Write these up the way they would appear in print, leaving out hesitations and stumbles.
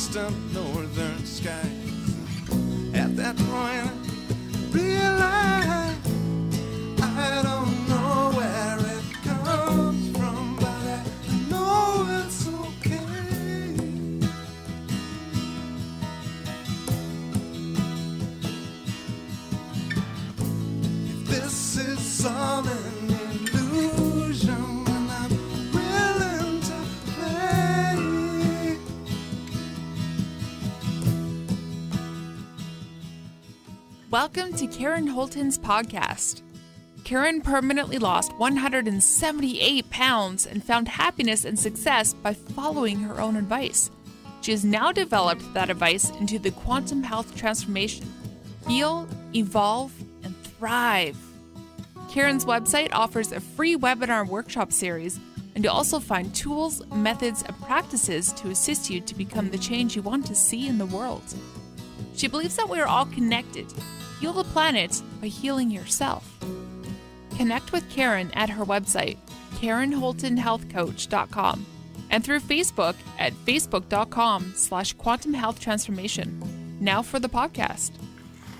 distant northern skies. At that point, I realized I don't know where it comes from, but I know it's okay. If this is all an illusion, then I'm willing to play. Welcome to Karen Holton's podcast. Karen permanently lost 178 pounds and found happiness and success by following her own advice. She has now developed that advice into the quantum health transformation: heal, evolve, and thrive. Karen's website offers a free webinar workshop series, and you'll also find tools, methods, and practices to assist you to become the change you want to see in the world. She believes that we are all connected. Heal the planet by healing yourself. Connect with Karen at her website, KarenHoltonHealthCoach.com, and through Facebook at Facebook.com/Quantum Health Transformation. Now for the podcast.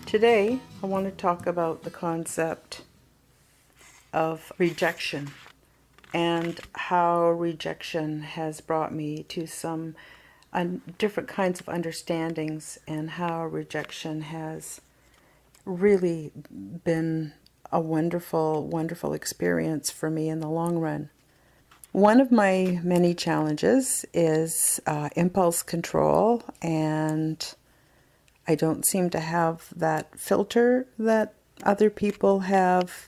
Today, I want to talk about the concept of rejection and how rejection has brought me to some different kinds of understandings, and how rejection has really been a wonderful, wonderful experience for me in the long run. One of my many challenges is impulse control, and I don't seem to have that filter that other people have.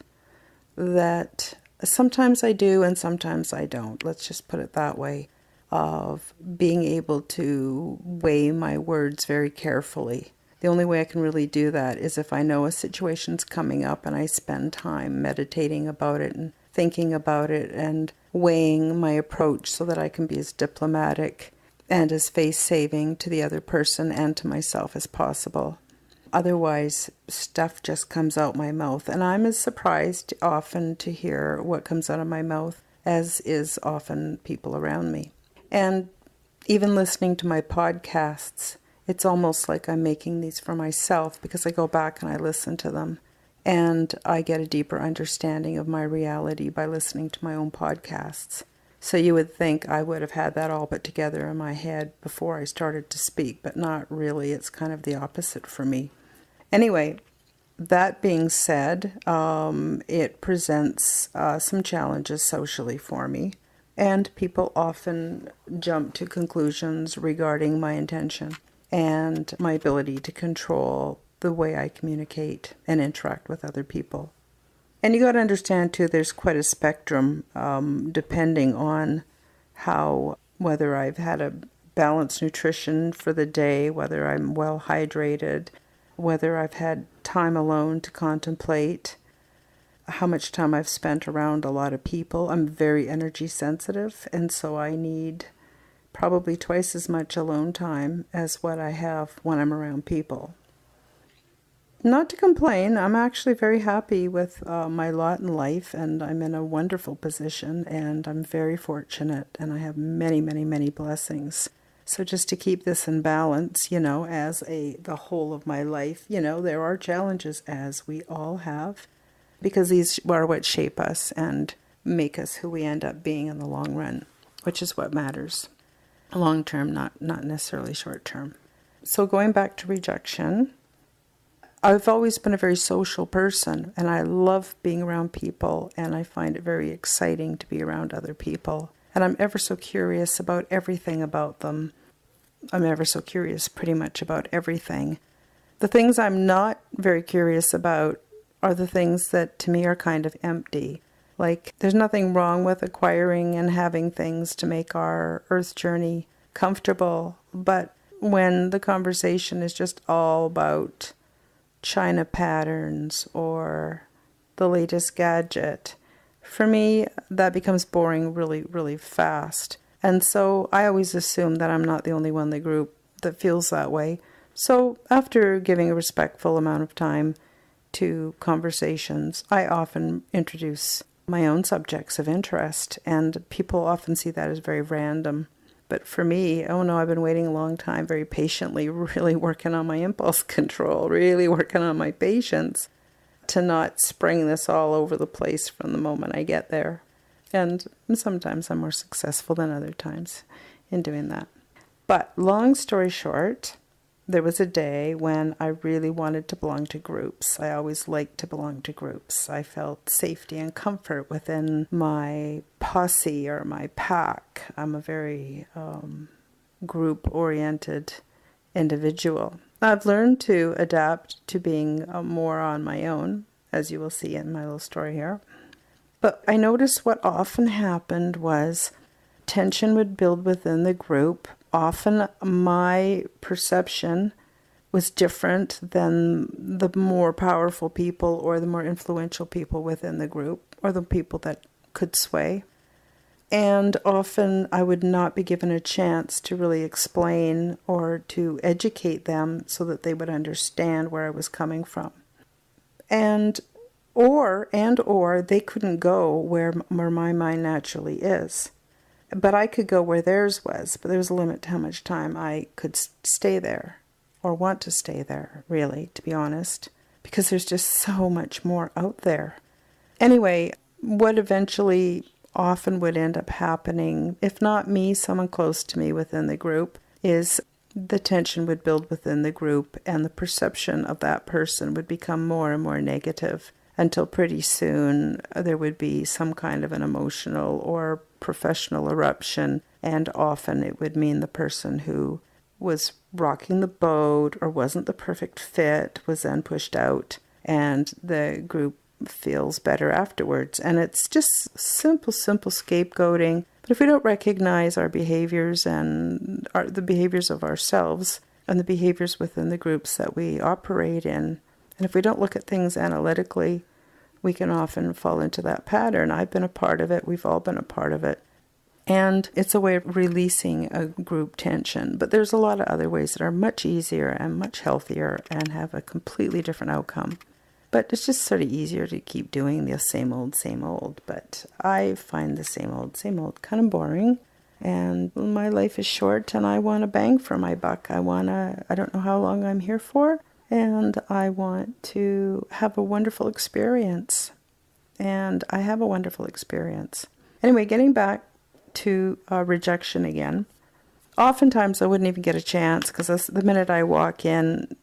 That sometimes I do and sometimes I don't. Let's just put it that way, of being able to weigh my words very carefully. The only way I can really do that is if I know a situation's coming up and I spend time meditating about it and thinking about it and weighing my approach so that I can be as diplomatic and as face-saving to the other person and to myself as possible. Otherwise, stuff just comes out my mouth, and I'm as surprised often to hear what comes out of my mouth as is often people around me. And even listening to my podcasts, it's almost like I'm making these for myself, because I go back and I listen to them, and I get a deeper understanding of my reality by listening to my own podcasts. So you would think I would have had that all put together in my head before I started to speak, but not really. It's kind of the opposite for me. Anyway, that being said, it presents some challenges socially for me, and people often jump to conclusions regarding my intention and my ability to control the way I communicate and interact with other people. And you got to understand too, there's quite a spectrum depending on whether I've had a balanced nutrition for the day, whether I'm well hydrated, whether I've had time alone to contemplate, how much time I've spent around a lot of people. I'm very energy sensitive, and so I need probably twice as much alone time as what I have when I'm around people. Not to complain, I'm actually very happy with my lot in life, and I'm in a wonderful position, and I'm very fortunate, and I have many, many, many blessings. So just to keep this in balance, as the whole of my life, there are challenges, as we all have, because these are what shape us and make us who we end up being in the long run, which is what matters. Long term, not necessarily short term. So going back to rejection, I've always been a very social person, and I love being around people, and I find it very exciting to be around other people. And I'm ever so curious about everything about them. I'm ever so curious pretty much about everything. The things I'm not very curious about are the things that to me are kind of empty. Like, there's nothing wrong with acquiring and having things to make our earth journey comfortable, but when the conversation is just all about China patterns or the latest gadget, for me, that becomes boring really, really fast. And so I always assume that I'm not the only one in the group that feels that way. So after giving a respectful amount of time to conversations, I often introduce my own subjects of interest, and people often see that as very random. But for me, oh no, I've been waiting a long time, very patiently, really working on my impulse control, really working on my patience to not spring this all over the place from the moment I get there. And sometimes I'm more successful than other times in doing that. But long story short, there was a day when I really wanted to belong to groups. I always liked to belong to groups. I felt safety and comfort within my posse or my pack. I'm a very group-oriented individual. I've learned to adapt to being more on my own, as you will see in my little story here. But I noticed what often happened was tension would build within the group. Often my perception was different than the more powerful people or the more influential people within the group or the people that could sway. And often I would not be given a chance to really explain or to educate them so that they would understand where I was coming from. Or they couldn't go where my mind naturally is. But I could go where theirs was, but there was a limit to how much time I could stay there or want to stay there, really, to be honest, because there's just so much more out there. Anyway, what eventually often would end up happening, if not me, someone close to me within the group, is the tension would build within the group and the perception of that person would become more and more negative until pretty soon there would be some kind of an emotional or professional eruption, and often it would mean the person who was rocking the boat or wasn't the perfect fit was then pushed out, and the group feels better afterwards. And it's just simple scapegoating. But if we don't recognize our behaviors and the behaviors of ourselves and the behaviors within the groups that we operate in, and if we don't look at things analytically, we can often fall into that pattern. I've been a part of it. We've all been a part of it. And it's a way of releasing a group tension. But there's a lot of other ways that are much easier and much healthier and have a completely different outcome. But it's just sort of easier to keep doing the same old. But I find the same old kind of boring. And my life is short and I want a bang for my buck. I don't know how long I'm here for. And I want to have a wonderful experience. And I have a wonderful experience. Anyway, getting back to rejection again. Oftentimes I wouldn't even get a chance because the minute I walk in,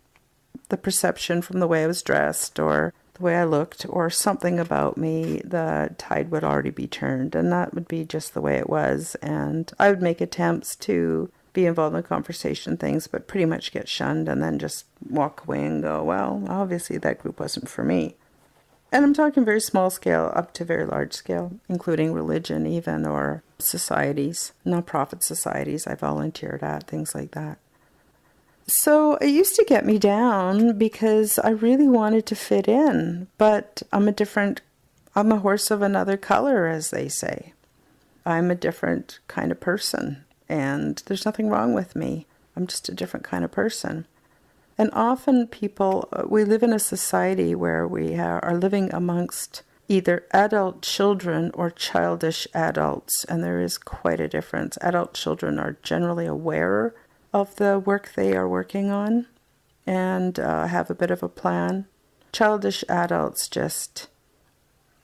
the perception from the way I was dressed or the way I looked or something about me, the tide would already be turned. And that would be just the way it was. And I would make attempts to be involved in the conversation things, but pretty much get shunned and then just walk away and go, well, obviously that group wasn't for me. And I'm talking very small scale up to very large scale, including religion even, or societies, nonprofit societies I volunteered at, things like that. So it used to get me down because I really wanted to fit in, but I'm a horse of another color, as they say. I'm a different kind of person. And there's nothing wrong with me. I'm just a different kind of person. And often we live in a society where we are living amongst either adult children or childish adults. And there is quite a difference. Adult children are generally aware of the work they are working on and have a bit of a plan. Childish adults just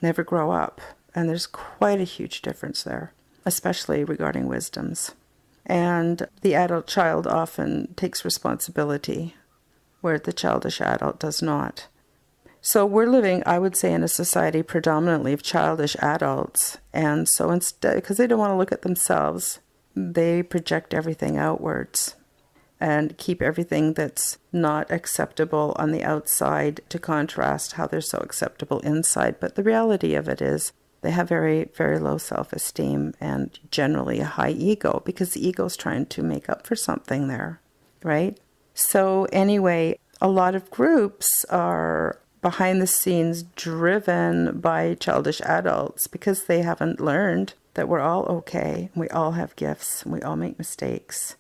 never grow up. And there's quite a huge difference there, especially regarding wisdoms. And the adult child often takes responsibility, where the childish adult does not. So we're living, I would say, in a society predominantly of childish adults. And so instead, because they don't want to look at themselves, they project everything outwards and keep everything that's not acceptable on the outside to contrast how they're so acceptable inside. But the reality of it is, they have very, very low self-esteem and generally a high ego because the ego's trying to make up for something there, right? So anyway, a lot of groups are behind the scenes driven by childish adults because they haven't learned that we're all okay. We all have gifts and we all make mistakes.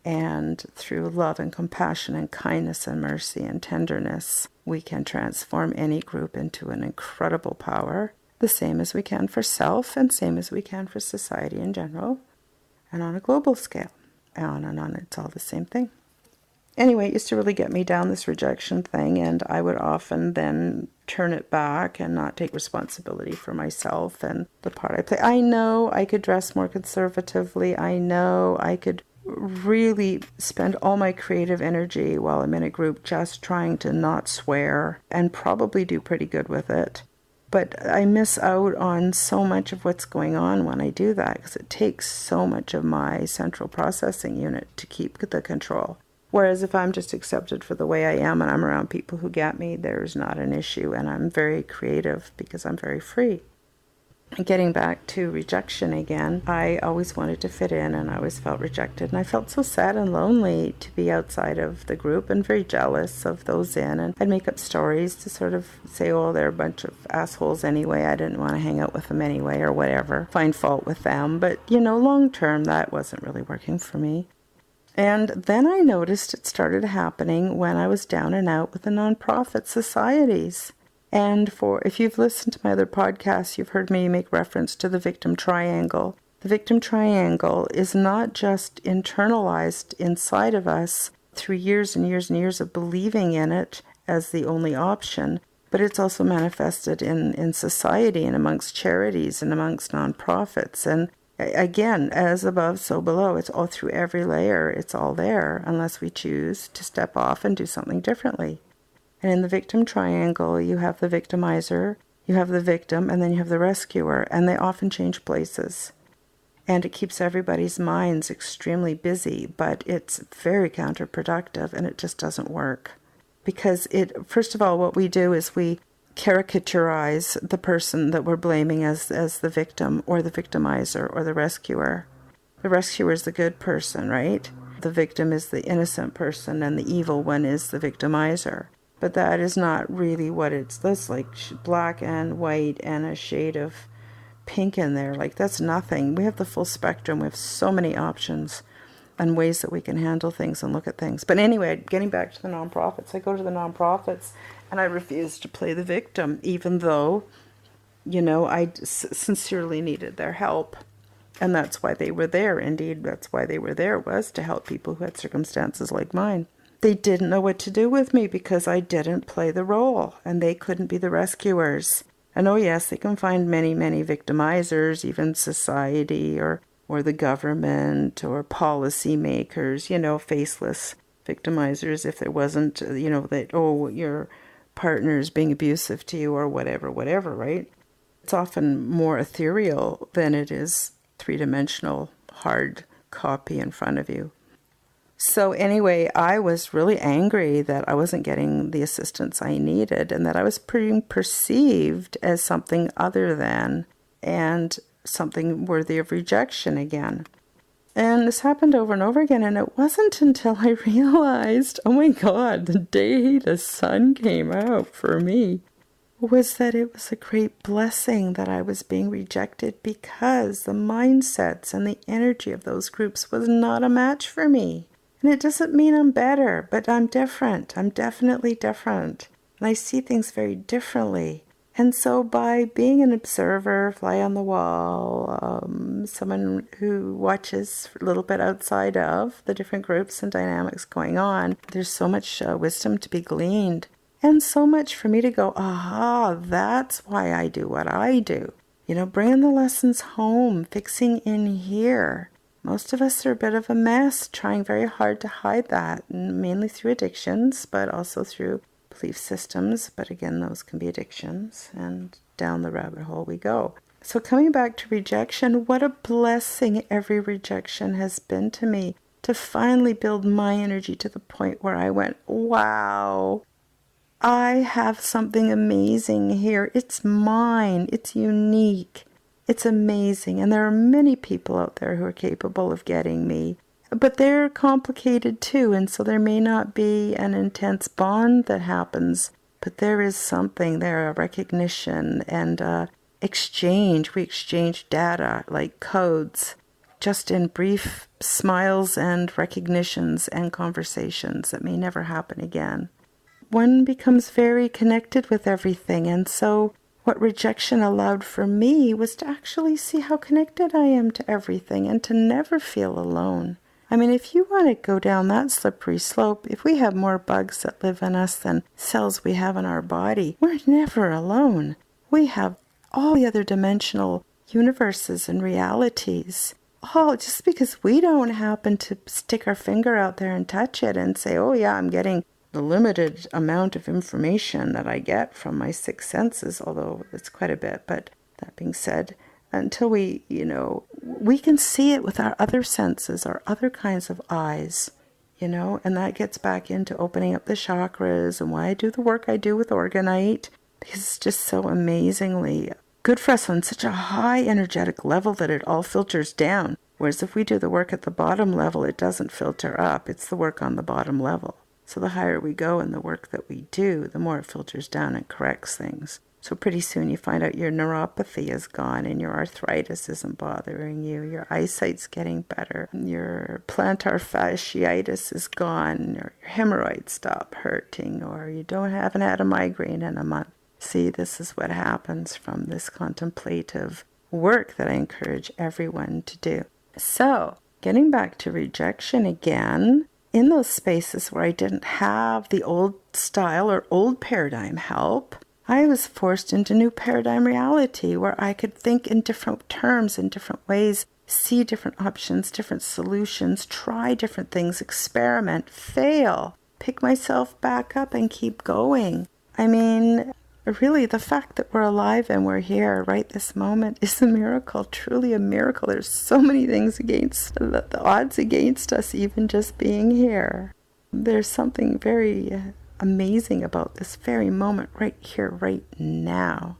And through love and compassion and kindness and mercy and tenderness, we can transform any group into an incredible power. The same as we can for self and same as we can for society in general and on a global scale. on and on. It's all the same thing. Anyway, it used to really get me down, this rejection thing, and I would often then turn it back and not take responsibility for myself and the part I play. I know I could dress more conservatively. I know I could really spend all my creative energy while I'm in a group just trying to not swear and probably do pretty good with it. But I miss out on so much of what's going on when I do that, because it takes so much of my central processing unit to keep the control. Whereas if I'm just accepted for the way I am and I'm around people who get me, there's not an issue, and I'm very creative because I'm very free. Getting back to rejection again, I always wanted to fit in, and I always felt rejected, and I felt so sad and lonely to be outside of the group and very jealous of those in, and I'd make up stories to sort of say, oh, they're a bunch of assholes anyway, I didn't want to hang out with them anyway, or whatever, find fault with them. But, long term, that wasn't really working for me. And then I noticed it started happening when I was down and out with the nonprofit societies. And if you've listened to my other podcasts, you've heard me make reference to the victim triangle. The victim triangle is not just internalized inside of us through years and years and years of believing in it as the only option, but it's also manifested in society and amongst charities and amongst nonprofits. And again, as above, so below. It's all through every layer. It's all there, unless we choose to step off and do something differently. And in the victim triangle, you have the victimizer, you have the victim, and then you have the rescuer, and they often change places. And it keeps everybody's minds extremely busy, but it's very counterproductive, and it just doesn't work. Because first of all, what we do is we caricaturize the person that we're blaming as the victim or the victimizer or the rescuer. The rescuer is the good person, right? The victim is the innocent person, and the evil one is the victimizer. But that is not really what it's. That's like black and white and a shade of pink in there. Like, that's nothing. We have the full spectrum. We have so many options and ways that we can handle things and look at things. But anyway, getting back to the nonprofits, I go to the nonprofits and I refuse to play the victim, even though, I sincerely needed their help. And that's why they were there. Indeed, that's why they were there, was to help people who had circumstances like mine. They didn't know what to do with me because I didn't play the role, and they couldn't be the rescuers. And oh yes, they can find many, many victimizers, even society or the government or policymakers, faceless victimizers, if there wasn't, that, oh, your partner's being abusive to you or whatever, right? It's often more ethereal than it is three-dimensional, hard copy in front of you. So anyway, I was really angry that I wasn't getting the assistance I needed and that I was being perceived as something other than and something worthy of rejection again. And this happened over and over again, and it wasn't until I realized, oh my God, the day the sun came out for me, was that it was a great blessing that I was being rejected, because the mindsets and the energy of those groups was not a match for me. And it doesn't mean I'm better, but I'm different. I'm definitely different. And I see things very differently. And so by being an observer, fly on the wall, someone who watches a little bit outside of the different groups and dynamics going on, there's so much wisdom to be gleaned. And so much for me to go, aha, that's why I do what I do. Bringing the lessons home, fixing in here. Most of us are a bit of a mess, trying very hard to hide that, mainly through addictions, but also through belief systems. But again, those can be addictions, and down the rabbit hole we go. So coming back to rejection, what a blessing every rejection has been to me, to finally build my energy to the point where I went, wow, I have something amazing here. It's mine. It's unique. It's amazing. And there are many people out there who are capable of getting me. But they're complicated too, and so there may not be an intense bond that happens, but there is something there, a recognition and exchange. We exchange data like codes, just in brief smiles and recognitions and conversations that may never happen again. One becomes very connected with everything, and so what rejection allowed for me was to actually see how connected I am to everything and to never feel alone. I mean, if you want to go down that slippery slope, if we have more bugs that live in us than cells we have in our body, we're never alone. We have all the other dimensional universes and realities. Oh, just because we don't happen to stick our finger out there and touch it and say, oh yeah, I'm getting the limited amount of information that I get from my six senses, although it's quite a bit, but that being said, until we can see it with our other senses, our other kinds of eyes, and that gets back into opening up the chakras and why I do the work I do with Organite, because it's just so amazingly good for us on such a high energetic level that it all filters down. Whereas if we do the work at the bottom level, it doesn't filter up. It's the work on the bottom level. So the higher we go in the work that we do, the more it filters down and corrects things. So pretty soon you find out your neuropathy is gone and your arthritis isn't bothering you. Your eyesight's getting better. Your plantar fasciitis is gone. Your hemorrhoids stop hurting, or you haven't had a migraine in a month. See, this is what happens from this contemplative work that I encourage everyone to do. So, getting back to rejection again, in those spaces where I didn't have the old style or old paradigm help, I was forced into new paradigm reality where I could think in different terms, in different ways, see different options, different solutions, try different things, experiment, fail, pick myself back up and keep going. I mean, really, the fact that we're alive and we're here right this moment is a miracle, truly a miracle. There's so many things against, the odds against us even just being here. There's something very amazing about this very moment right here, right now.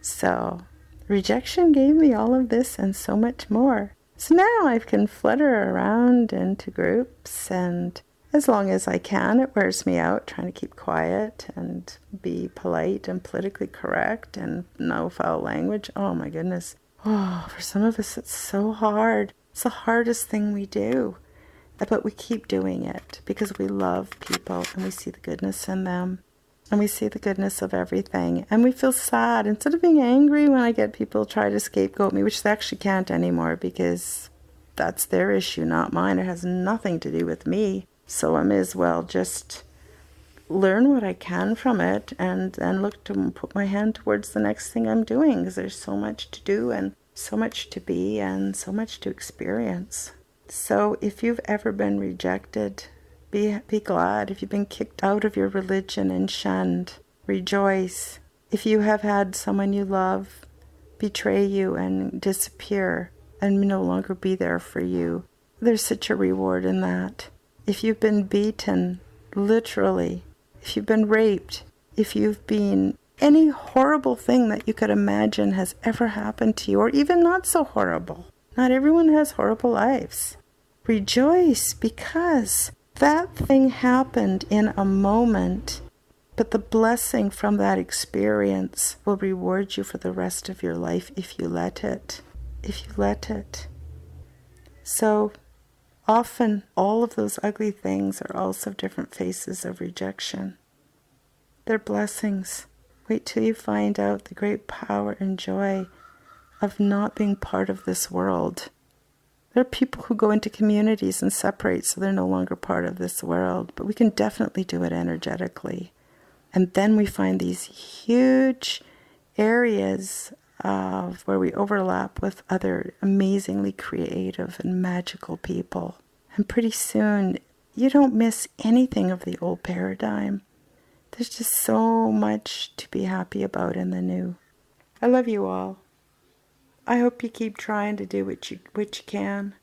So, rejection gave me all of this and so much more. So now I can flutter around into groups, and as long as I can, it wears me out trying to keep quiet and be polite and politically correct and no foul language. Oh my goodness. Oh, for some of us it's so hard. It's the hardest thing we do. But we keep doing it because we love people and we see the goodness in them and we see the goodness of everything. And we feel sad. Instead of being angry when I get people try to scapegoat me, which they actually can't anymore because that's their issue, not mine. It has nothing to do with me. So I may as well just learn what I can from it and look to put my hand towards the next thing I'm doing, because there's so much to do and so much to be and so much to experience. So if you've ever been rejected, be glad. If you've been kicked out of your religion and shunned, rejoice. If you have had someone you love betray you and disappear and no longer be there for you, there's such a reward in that. If you've been beaten, literally, if you've been raped, if you've been any horrible thing that you could imagine has ever happened to you, or even not so horrible. Not everyone has horrible lives. Rejoice, because that thing happened in a moment, but the blessing from that experience will reward you for the rest of your life if you let it. If you let it. So often all of those ugly things are also different faces of rejection. They're blessings. Wait till you find out the great power and joy of not being part of this world. There are people who go into communities and separate so they're no longer part of this world, but we can definitely do it energetically. And then we find these huge areas of where we overlap with other amazingly creative and magical people. And pretty soon, you don't miss anything of the old paradigm. There's just so much to be happy about in the new. I love you all. I hope you keep trying to do what you can.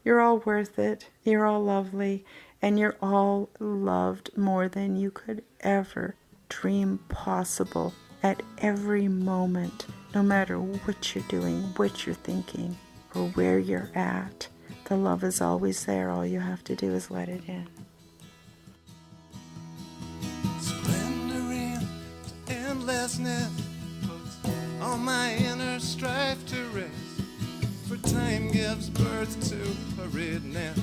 You're all worth it. You're all lovely. And you're all loved more than you could ever dream possible at every moment, no matter what you're doing, what you're thinking, or where you're at. The love is always there. All you have to do is let it in. Splendor into endlessness puts all my inner strife to rest. For time gives birth to hurriedness.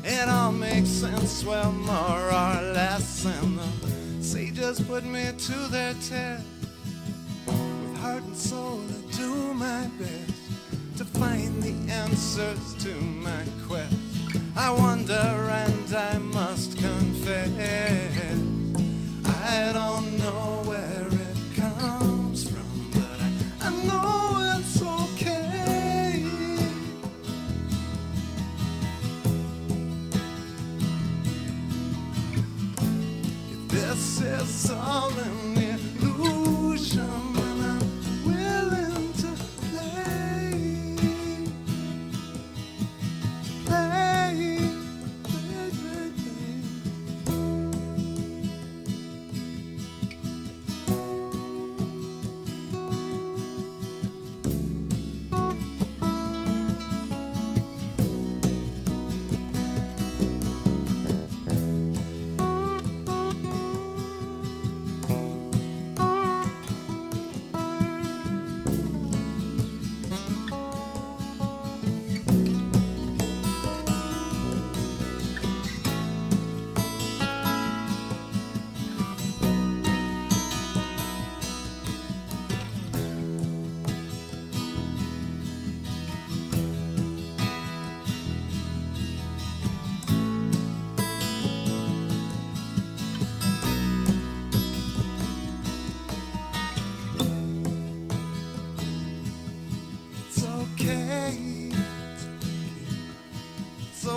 It all makes sense, well, more or less. And the sages put me to their test. With heart and soul, I do my best to find the answers to my quest.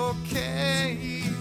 okay.